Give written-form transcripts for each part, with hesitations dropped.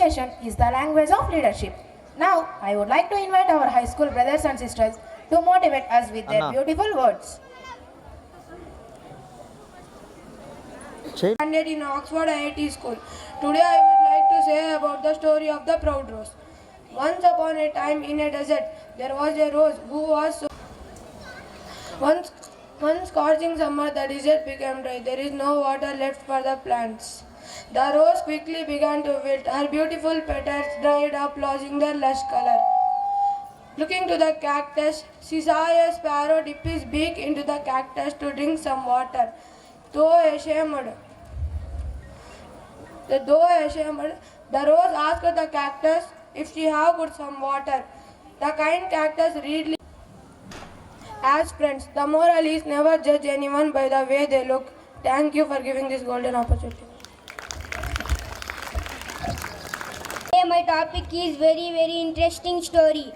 communication is the language of leadership. Now, I would like to invite our high school brothers and sisters to motivate us with their Anna. beautiful words. Standard in Oxford IIT School. Today I would like to say about the story of the proud rose. Once upon a time in a desert, there was a rose who was so... One scorching summer, the desert became dry. There is no water left for the plants. The rose quickly began to wilt. Her beautiful petals dried up, losing their lush color. Looking to the cactus, she saw a sparrow dip his beak into the cactus to drink some water. Though ashamed, the rose asked the cactus if she had got some water. The kind cactus readily. As friends, the moral is never judge anyone by the way they look. Thank you for giving this golden opportunity. My topic is very interesting story.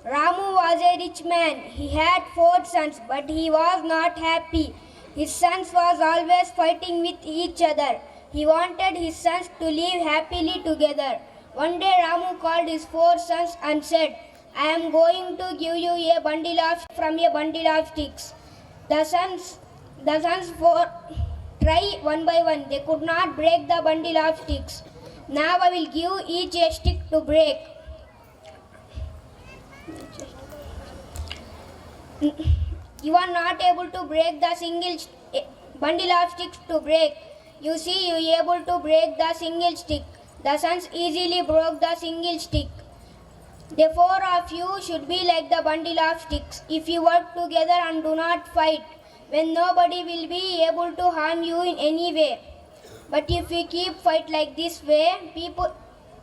Ramu was a rich man. He had 4 sons, but he was not happy. His sons was always fighting with each other. He wanted his sons to live happily together. One day Ramu called his 4 sons and said, I am going to give you a bundle of sticks. The sons try one by one. They could not break the bundle of sticks. Now I will give each a stick to break. You are not able to break the single bundle of sticks to break. You see, you are able to break the single stick. The sons easily broke the single stick. The 4 of you should be like the bundle of sticks. If you work together and do not fight, when nobody will be able to harm you in any way. But if you keep fight like this way, people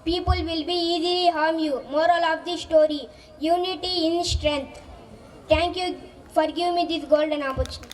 will be easily harm you. Moral of the story: unity in strength. Thank you for giving me this golden opportunity.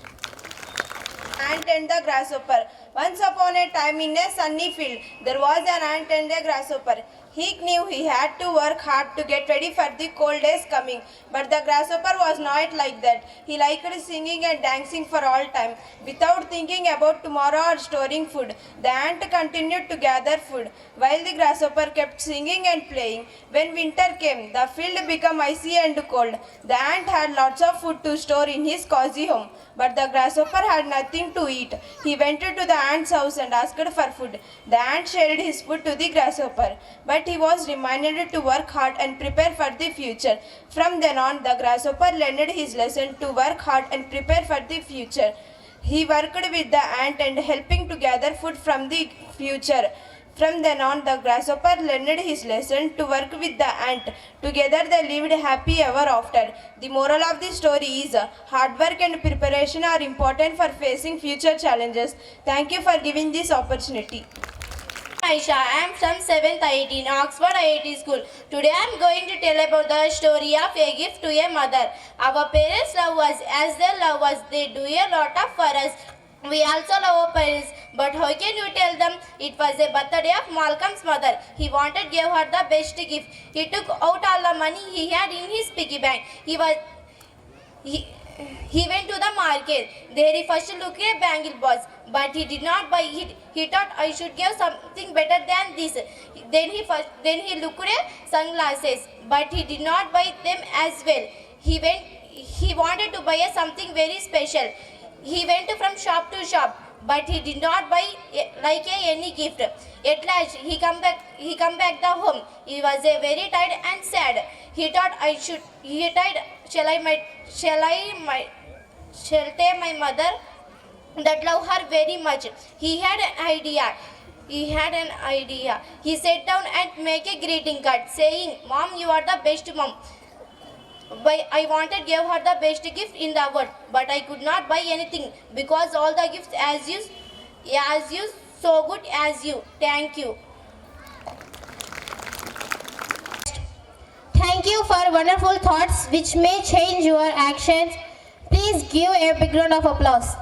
Ant and the grasshopper. Once upon a time in a sunny field, there was an ant and a grasshopper. He knew he had to work hard to get ready for the cold days coming. But the grasshopper was not like that. He liked singing and dancing for all time. Without thinking about tomorrow or storing food, the ant continued to gather food, while the grasshopper kept singing and playing. When winter came, the field became icy and cold. The ant had lots of food to store in his cozy home, but the grasshopper had nothing to eat. He went to the ant's house and asked for food. The ant shared his food to the grasshopper, but he was reminded to work hard and prepare for the future. From then on, the grasshopper learned his lesson to work hard and prepare for the future. He worked with the ant and helping to gather food from the future. From then on, the grasshopper learned his lesson to work with the ant. Together they lived happy ever after. The moral of the story is hard work and preparation are important for facing future challenges. Thank you for giving this opportunity. Aisha, I am from 7th IIT in Oxford IIT School. Today I am going to tell about the story of a gift to a mother. Our parents love us as they love us. They do a lot of for us. We also love our parents, but how can you tell them? It was a birthday of Malcolm's mother. He gave her the best gift. He took out all the money he had in his piggy bank. He went to the market. There he first looked at bangle balls, but he did not buy it. He thought I should give something better than this. Then he looked at sunglasses, but he did not buy them as well. He wanted to buy something very special. He went from shop to shop, but he did not buy any gift. At last he come back the home. He was very tired and sad. He thought shall tell my mother that love her very much. He had an idea. He sat down and make a greeting card saying, Mom, you are the best mom. I wanted to give her the best gift in the world, but I could not buy anything because all the gifts as you, so good as you. Thank you. Thank you for wonderful thoughts which may change your actions. Please give a big round of applause.